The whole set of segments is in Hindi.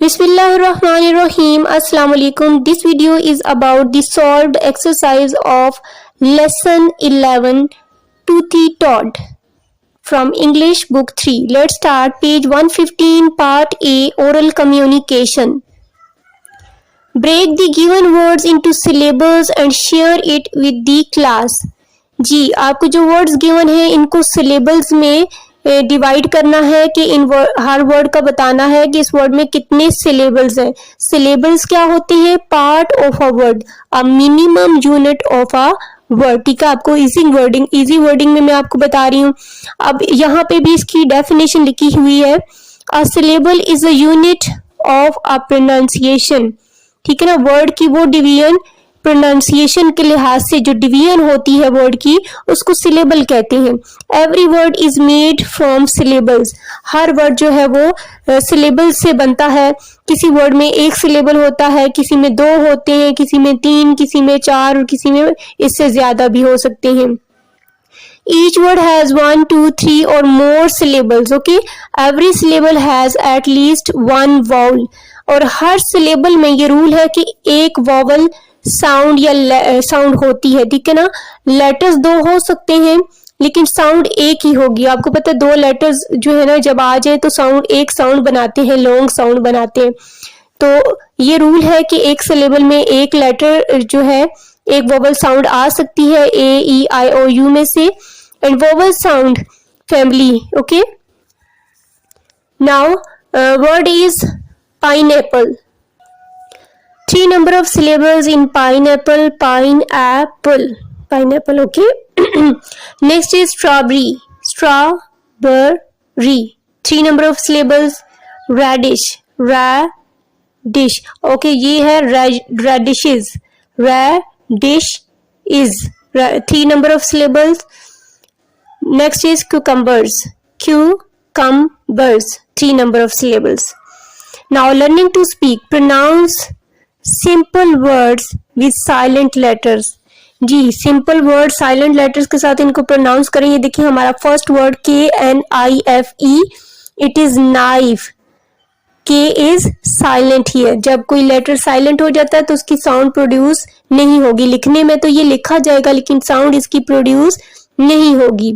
Bismillahirrahmanirrahim. Assalamu alaikum. This video is about the solved exercise of lesson 11 Toothy Toad from English book 3. Let's start page 115 part A oral communication. Break the given words into syllables and share it with the class. जी आपको जो वर्ड्स गिवन है इनको सिलेबल्स में डिवाइड करना है कि हर वर्ड का बताना है कि इस वर्ड में कितने सिलेबल्स हैं. सिलेबल्स क्या होते हैं? Part of a word, a minimum unit of a word. ठीक है, आपको इजी वर्डिंग में मैं आपको बता रही हूँ. अब यहाँ पे भी इसकी डेफिनेशन लिखी हुई है. A syllable is a unit of a pronunciation. ठीक है ना, वर्ड की वो डिवीजन प्रोनाउंसिएशन के लिहाज से जो डिवीजन होती है वर्ड की उसको सिलेबल कहते हैं. Every word is made from syllables. Her word जो है वो सिलेबल से बनता है. किसी वर्ड में एक सिलेबल होता है, किसी में दो होते हैं, किसी में तीन, किसी में चार और किसी में इससे ज्यादा भी हो सकते हैं. Each word has 1, 2, 3 or more syllables. Okay, every syllable has at least one vowel. और हर सिलेबल में ये रूल है कि एक वॉवल साउंड या साउंड होती है. ठीक है ना, लेटर्स दो हो सकते हैं लेकिन साउंड एक ही होगी. आपको पता है दो लेटर्स जो है ना जब आ जाए तो साउंड एक साउंड बनाते हैं, लॉन्ग साउंड बनाते हैं. तो ये रूल है कि एक सिलेबल में एक लेटर जो है एक वॉवल साउंड आ सकती है ए ई आई ओ यू में से. And vowel sound family. Okay, now word is pineapple. 3 number of syllables in pineapple. Pineapple. Okay. Next is strawberry. 3 number of syllables. Radish. Okay, ये है radishes. Radish is 3 number of syllables. Next is cucumbers. 3 number of syllables. Now learning to speak. Pronounce simple words with silent letters. Ji simple words silent letters के साथ इनको pronounce करें. ये देखिए हमारा first word KNIFE. It is knife. K is silent here. जब कोई letter silent हो जाता है तो उसकी sound produce नहीं होगी. लिखने में तो ये लिखा जाएगा लेकिन sound इसकी produce नहीं होगी.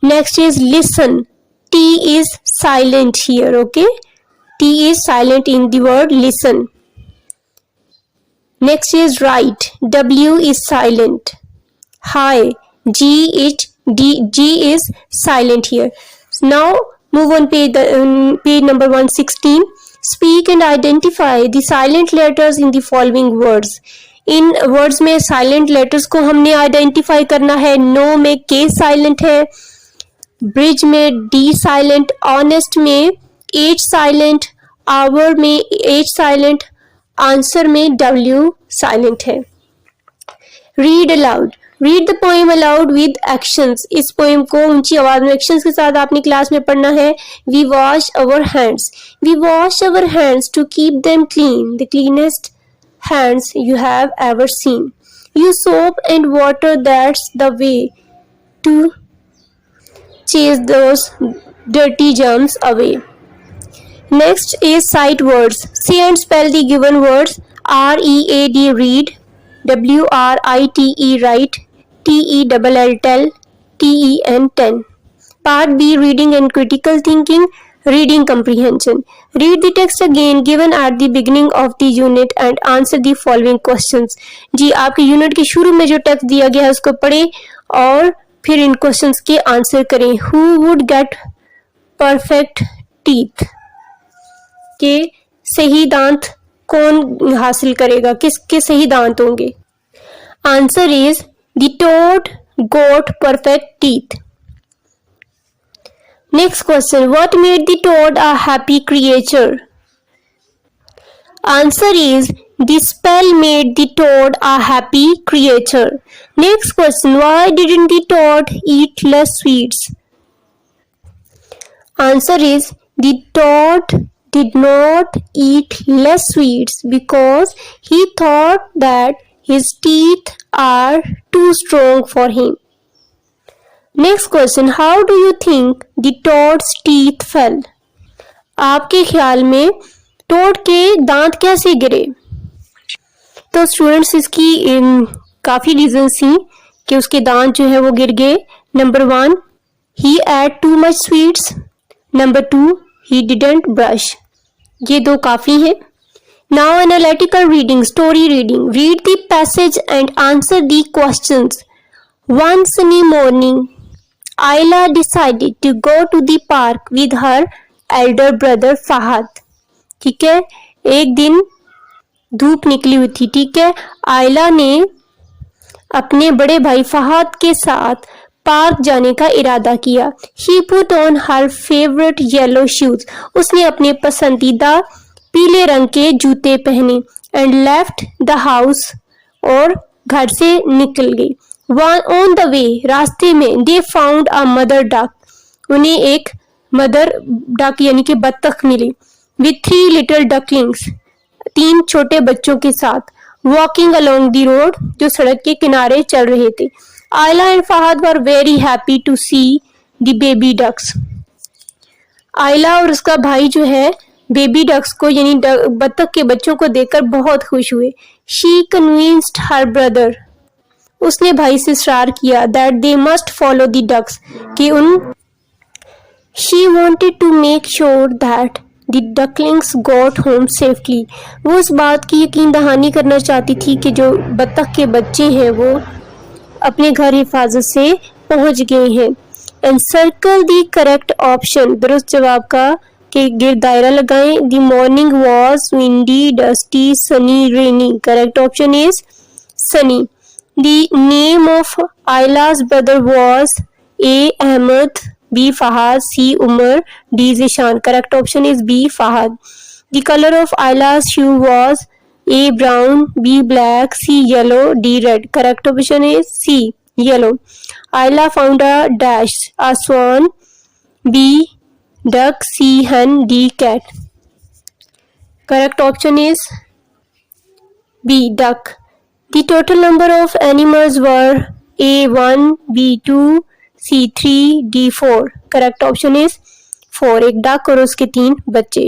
Next is listen. T is silent here. Okay. T is silent in the word listen. Next is write. W is silent. Hi. G is silent here. Now move on page number 116. Speak and identify the silent letters in the following words. In words में silent letters को हमने identify करना है. No में K silent है. Bridge में D silent. Honest में H silent. आवर में H silent. आंसर में W silent है. Read aloud. Read the poem aloud with actions. इस पोएम को ऊंची आवाज में एक्शंस के साथ आपने क्लास में पढ़ना है. We wash our hands. We wash our hands to keep them clean. The cleanest hands you have ever seen. Use soap and water. That's the way to chase those dirty germs away. Next is sight words. Say and spell the given words. READ read. WRITE write. TELL tell. TEN ten. Part B reading and critical thinking. Reading comprehension. Read the text again given at the beginning of the unit and answer the following questions. जी आपके यूनिट के शुरू में जो टेक्स्ट दिया गया है उसको पढ़ें और फिर इन क्वेश्चंस के आंसर करें. Who would get perfect teeth? के सही दांत कौन हासिल करेगा, किसके सही दांत होंगे? Answer is the toad got perfect teeth. Next question. What made the toad a happy creature? Answer is the spell made the toad a happy creature. Next question. Why didn't the toad eat less sweets? Answer is the toad did not eat less sweets because he thought that his teeth are too strong for him. Next question. How do you think the toad's teeth fell? आपके ख्याल में टोड के दांत कैसे गिरे? तो स्टूडेंट्स इसकी काफी रीजन थी कि उसके दांत जो है वो गिर गए। Number 1, he ate too much sweets. Number 2, he didn't brush. ये दो काफी है। Now analytical reading, story reading. Read the passage and answer the questions. One sunny morning, Ayla decided to go to the park with her elder brother Fahad. ठीक है, एक दिन धूप निकली हुई थी। ठीक है, आयला ने अपने बड़े भाई फहाद के साथ पार्क जाने का इरादा किया। She put on her favorite yellow shoes. उसने अपने पसंदीदा पीले रंग के जूते पहने and left the house और घर से निकल गई। On the way, रास्ते में they found a mother duck. उन्हें एक मदर डक यानी कि बत्तख मिली। With 3 little ducklings. 3 छोटे बच्चों के साथ। Walking along the road. जो सड़क के किनारे चल रहे थे। Ayla and Fahad were very happy to see the baby ducks. आयला और उसका भाई जो है बेबी डक्स को यानी बत्तख के बच्चों को देखकर बहुत खुश हुए। She convinced her brother. उसने भाई से इशरार किया that they must follow the ducks कि She wanted to make sure that the ducklings got home safely. वो उस बात की यकीन दहानी करना चाहती थी कि जो बत्तख के बच्चे हैं वो अपने घर हिफाजत से पहुंच गए हैं। And circle the correct option. दुरुस्त जवाब का के गिर्द दायरा लगाएं। The morning was windy, dusty, sunny, rainy. Correct option is sunny. The name of Ayla's brother was A. Ahmed, B. Fahad, C. Umar, D. Zishan. Correct option is B. Fahad. The color of Ayla's shoe was A. brown, B. black, C. yellow, D. red. Correct option is C. yellow. Ayla found a dash, A. swan, B. duck, C. hen, D. cat. Correct option is B. duck. The total number of animals were A1, B2, C3, D4. Correct option is 4. एक डक और उसके 3 बच्चे।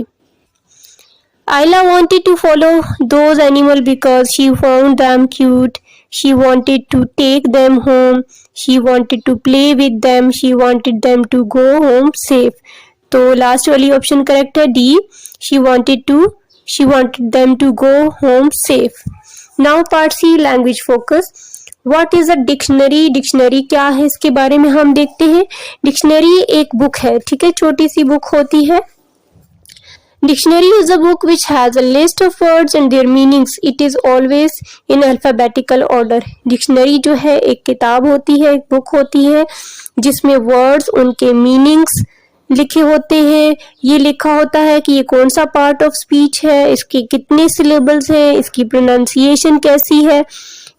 Ayla wanted to follow those animals because she found them cute. She wanted to take them home. She wanted to play with them. She wanted them to go home safe. तो लास्ट वाली ऑप्शन करेक्ट है D. She wanted them to go home safe. Now part C, language focus. What is a dictionary? Dictionary क्या है इसके बारे में हम देखते हैं। डिक्शनरी एक बुक है, ठीक है, छोटी सी बुक होती है। Dictionary is a book which has a list of words and their meanings. It is always in alphabetical order. Dictionary जो है एक किताब होती है, एक बुक होती है जिसमें वर्ड्स उनके मीनिंग्स लिखे होते हैं। ये लिखा होता है कि ये कौन सा पार्ट ऑफ स्पीच है, इसके कितने सिलेबल्स हैं, इसकी प्रोनाउंसिएशन कैसी है।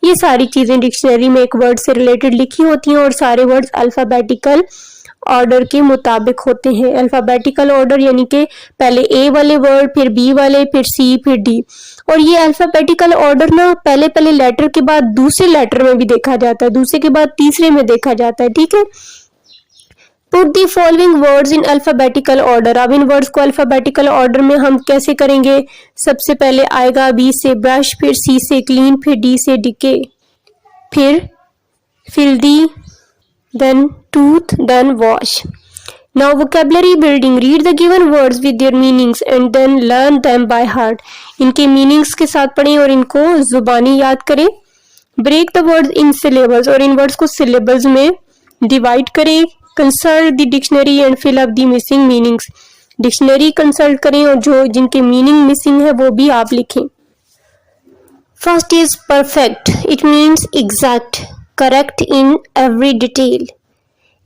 ये सारी चीजें डिक्शनरी में एक वर्ड से रिलेटेड लिखी होती हैं और सारे वर्ड्स अल्फाबेटिकल ऑर्डर के मुताबिक होते हैं। अल्फाबेटिकल ऑर्डर यानी कि पहले ए वाले वर्ड, फिर बी वाले, फिर सी, फिर डी। और ये अल्फाबेटिकल ऑर्डर ना पहले लेटर के बाद दूसरे लेटर में भी देखा जाता है, दूसरे के बाद तीसरे में देखा जाता है, ठीक है। Put the following words in alphabetical order. अब इन वर्ड्स को अल्फाबेटिकल ऑर्डर में हम कैसे करेंगे। सबसे पहले आएगा बी से ब्रश, फिर सी से क्लीन, फिर डी से डिके, फिर filthy, then tooth, then wash. Now vocabulary building. Read the given words with their meanings and then learn them by heart. इनके मीनिंग्स के साथ पढ़ें और इनको जुबानी याद करें। Break the words in syllables और इन वर्ड्स को सिलेबल्स में डिवाइड करें। Consult the dictionary and fill up the missing meanings. Dictionary consult करें और जो जिनके मीनिंग मिसिंग है वो भी आप लिखें। First is perfect, it means exact, correct in every detail.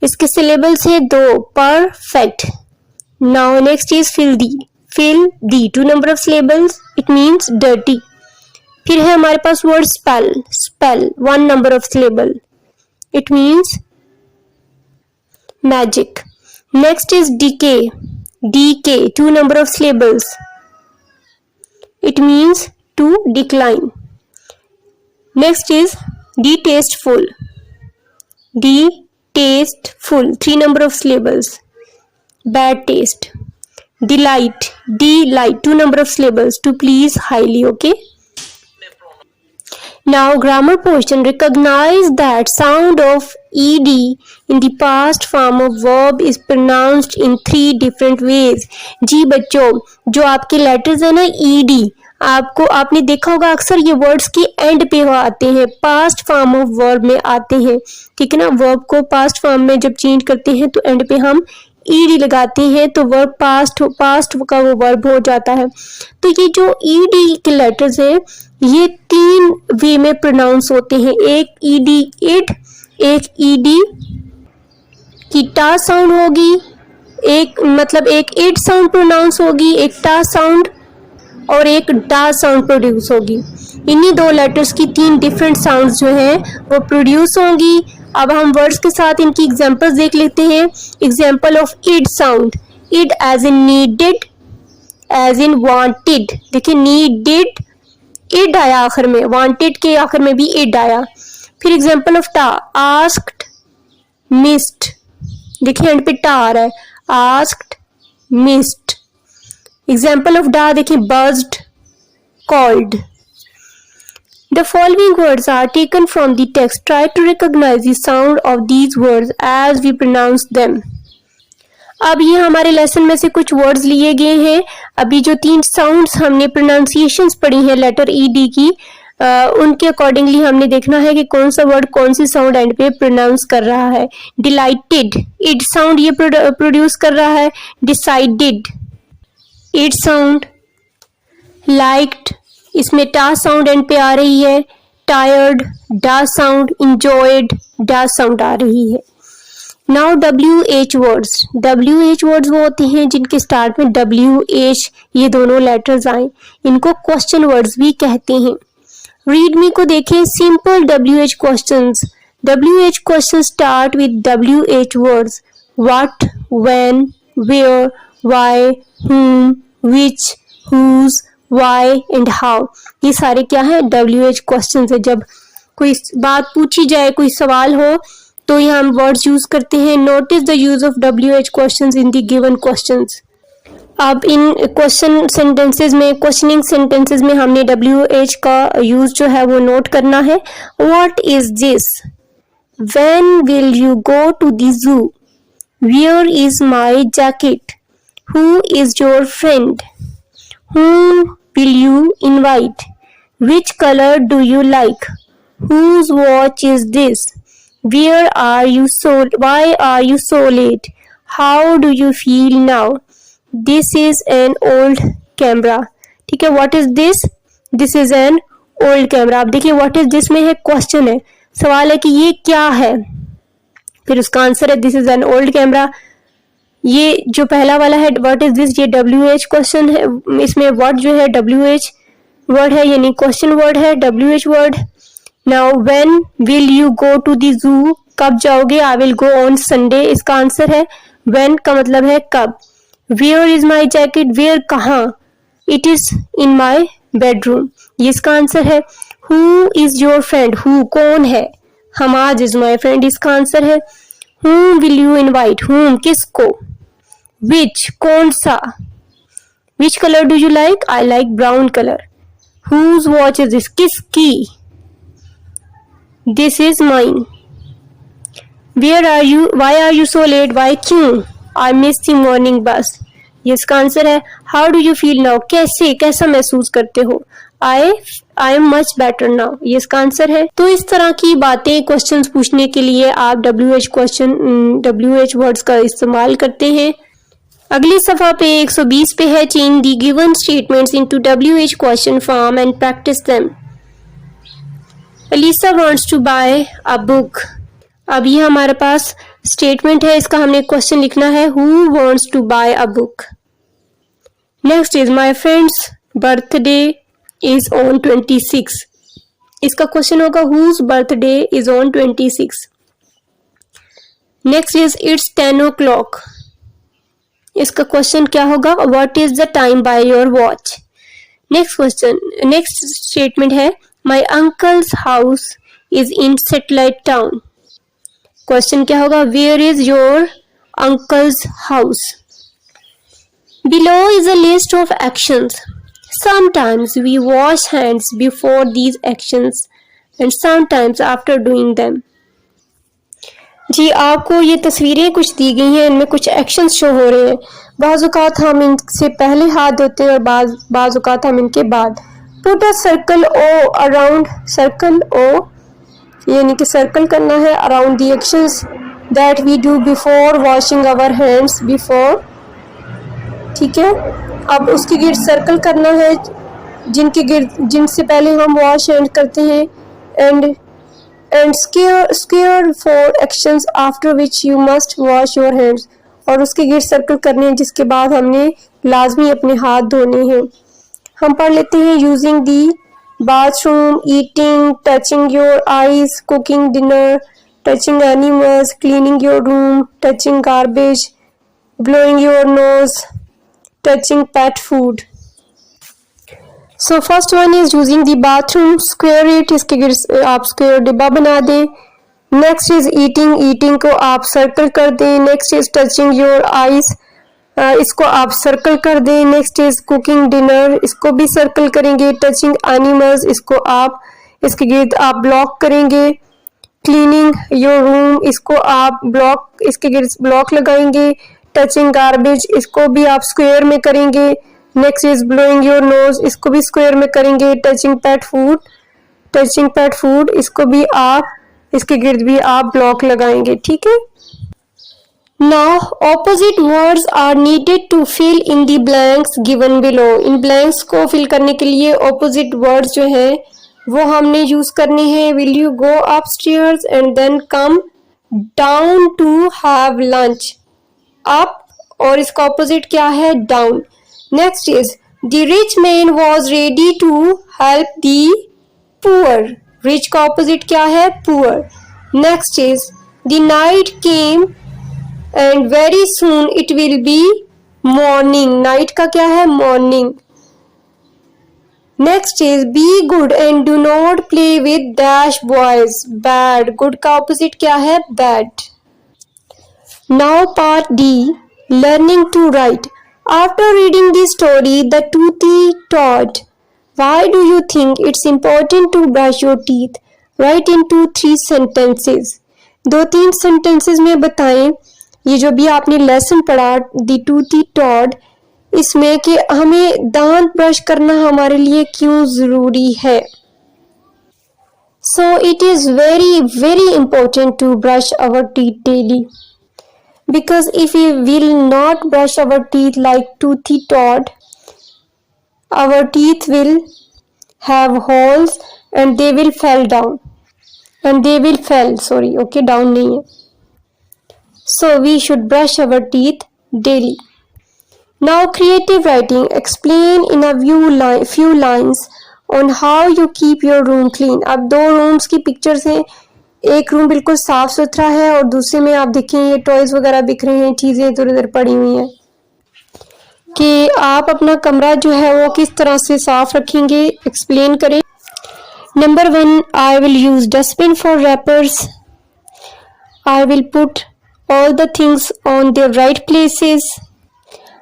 इसके सिलेबल्स है 2, perfect. Now next is fill the 2 number of syllables, it means dirty. फिर है हमारे पास word spell 1 number of syllable, it means magic. Next is decay 2 number of syllables, it means to decline. Next is distasteful 3 number of syllables, bad taste. delight, delight, 2 number of syllables, to please highly. Okay. Now grammar portion. Recognize that sound of ed in the past form of verb is pronounced in 3 different ways. जी बच्चों, जो आपके लेटर्स है ना ed, आपने देखा होगा अक्सर ये वर्ड्स की एंड पे आते हैं, पास्ट फॉर्म ऑफ वर्ब में आते हैं, ठीक है ना। वर्ब को पास्ट फॉर्म में जब चेंज करते हैं तो एंड पे हम ईडी लगाते हैं तो वर्ब पास्ट का वो वर्ब हो जाता है। तो ये जो ईडी के लेटर्स हैं ये 3 वे में प्रोनाउंस होते हैं। एक ईडी इड, एक ईडी की टा साउंड होगी, एक इड साउंड प्रोनाउंस होगी, एक टा साउंड, और एक डा साउंड प्रोड्यूस होगी। इन्हीं 2 लेटर्स की 3 डिफरेंट साउंड्स जो हैं वो प्रोड्यूस होंगी। अब हम वर्ड्स के साथ इनकी एग्जांपल्स देख लेते हैं। Example of ed sound, ed as in needed, as in wanted. देखिए नीडेड इड आया आखिर में, वांटेड के आखिर में भी इड आया। फिर एग्जांपल ऑफ टा, आस्क्ड, मिस्ड। देखिए एंड पे टा आ रहा है, आस्क्ड, मिस्ड। एग्जाम्पल ऑफ डा देखिए, buzzed, called. The following words are taken from the text. Try to recognize the sound of these words as we pronounce them. अब ये हमारे लेसन में से कुछ वर्ड्स लिए गए हैं। अभी जो 3 साउंड्स हमने प्रोनाउंसिएशंस पढ़ी हैं लेटर ईडी की, उनके अकॉर्डिंगली हमने देखना है कि कौन सा वर्ड कौन सी साउंड एंड पे प्रोनाउंस कर रहा है। डिलाइटेड, इड साउंड ये प्रोड्यूस कर रहा है। Decided, end sound. लाइक्ड, इसमें टा साउंड एंड पे आ रही है। टायर्ड, डा साउंड। इंजॉयड, डा साउंड आ रही है। Now WH words. WH words वो होते हैं जिनके स्टार्ट में WH ये दोनों लेटर्स आए, इनको क्वेश्चन वर्ड्स भी कहते हैं। रीड मी को देखें, simple WH questions. WH question start with WH words, what, when, where, why, whom, which, whose, why and how। ये सारे क्या है, WH क्वेश्चंस है। जब कोई बात पूछी जाए, कोई सवाल हो, तो यहाँ हम वर्ड्स यूज करते हैं। Notice the use of WH questions in the given questions. अब इन क्वेश्चन सेंटेंसेस में, क्वेश्चनिंग सेंटेंसेस में हमने WH का यूज जो है वो नोट करना है। What is this, when will you go to the zoo, where is my jacket, who is your friend, whom will you invite, which color do you like, whose watch is this, where are you why are you so late, how do you feel now, this is an old camera। ठीक है, what is this, this is an old camera। आप देखिए what is this में है, क्वेश्चन है, सवाल है कि ये क्या है, फिर उसका आंसर है this is an old camera. ये जो पहला वाला है व्हाट इज दिस, ये WH क्वेश्चन है, इसमें व्हाट जो है WH वर्ड है, यानी क्वेश्चन वर्ड है WH word. Now when will you go to the zoo, कब जाओगे, I will go on Sunday, इसका आंसर है व्हेन का मतलब है कब। Where is my jacket, where कहाँ, it is in my bedroom, ये इसका आंसर है। Who is your friend, who कौन है, हमाद इज माई फ्रेंड, इसका आंसर है। whom will you invite, whom किसको। which कौन सा, which color do you like, I like brown color। whose watch is this, किसकी, this is mine। where are you, why are you so late, why क्यों, I missed the morning bus, ये इसका आंसर है। how do you feel now, कैसे, कैसा महसूस करते हो, I am much better now, ये इसका आंसर है। तो इस तरह की बातें क्वेश्चंस पूछने के लिए आप WH वर्ड्स का इस्तेमाल करते हैं। अगली सफा पे 120 पे है, change the given statements into WH question form and practise them. Alisa wants to buy a book. अब ये हमारे पास स्टेटमेंट है, इसका हमने क्वेश्चन लिखना है, who wants to buy a book. Next is my friend's birthday is on 26। इसका क्वेश्चन होगा whose birthday is on 26। Next is it's 10 o'clock। इसका क्वेश्चन क्या होगा, what is the time by your watch. Next statement है, my uncle's house is in satellite town. Question क्या होगा, where is your uncle's house. Below is a list of actions. Sometimes we wash hands before these actions and sometimes after doing them. जी आपको ये तस्वीरें कुछ दी गई हैं, इनमें कुछ एक्शंस शो हो रहे हैं। बाज़ औक़ात हम इनसे पहले हाथ धोते हैं और बाज़ औक़ात हम इनके बाद। Put a circle O around, circle O यानी कि सर्कल करना है around the actions that we do before washing our hands before. ठीक है, अब उसके गिर्द सर्कल करना है जिनसे पहले हम वॉश हैंड करते हैं and square for actions after which you must wash your hands, और उसके गिर्द सर्कल करने हैं जिसके बाद हमने लाजमी अपने हाथ धोने हैं। हम पढ़ लेते हैं using the bathroom, eating, touching your eyes, cooking dinner, touching animals, cleaning your room, touching garbage, blowing your nose, touching pet food. So first one is using the bathroom, square it, इसके गिर्द आप स्क्वायर डिब्बा बना दें। नेक्स्ट इज ईटिंग, ईटिंग को आप सर्कल कर दें। Next is touching your eyes, इसको आप सर्कल कर दें। नेक्स्ट इज कुकिंग डिनर, इसको भी सर्कल करेंगे। टचिंग एनिमल्स, इसको आप इसके गिर्द आप ब्लॉक करेंगे। क्लीनिंग योर रूम, इसको आप इसके गिर्द ब्लॉक लगाएंगे। टचिंग गार्बेज, इसको भी आप स्क्वायर में करेंगे। Next is blowing your nose, इसको भी स्क्वायर में करेंगे। टचिंग पेट फूड, इसको भी आप इसके गिर्द भी आप ब्लॉक लगाएंगे। ठीक है, now opposite words are needed to fill in the blanks given below. इन ब्लैंक्स को फिल करने के लिए ऑपोजिट वर्ड्स जो हैं वो हमने यूज करने हैं। Will you go upstairs and then come down to have lunch, up, और इसका ऑपोजिट क्या है, down. Next is the rich man was ready to help the poor, rich का ऑपोजिट क्या है, poor. Next is the night came and very soon it will be morning, night का क्या है, morning. Next is be good and do not play with dash boys, bad, good का ऑपोजिट क्या है, bad. Now part D, learning to write. After reading the story The Toothy Tod, why do you think it's important to brush your teeth? Write into 3 sentences. 2-3 sentences में बताएं ये जो भी आपने लेसन पढ़ा The Toothy Tod, इसमें कि हमें दांत ब्रश करना हमारे लिए क्यों जरूरी है। So it is very important to brush our teeth daily. Because if we will not brush our teeth like Toothy Tod, our teeth will have holes and they will fall down. Okay, down नहीं है. So we should brush our teeth daily. Now creative writing. Explain in a few lines on how you keep your room clean. अब 2 rooms की pictures हैं। एक रूम बिल्कुल साफ सुथरा है और दूसरे में आप देखें ये टॉयज वगैरह बिखरे हैं, चीजें इधर उधर पड़ी हुई हैं, कि आप अपना कमरा जो है वो किस तरह से साफ रखेंगे, एक्सप्लेन करें। Number 1, I will use dustbin for rappers. I will put all the things on their right places.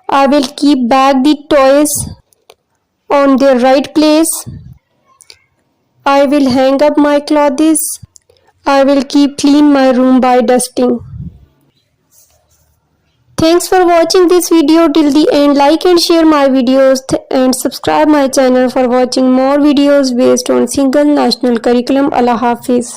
I will keep back the toys on their right place. I will hang up my clothes. I will keep clean my room by dusting. Thanks for watching this video till the end. Like and share my videos and subscribe my channel for watching more videos based on single national curriculum. Allah Hafiz.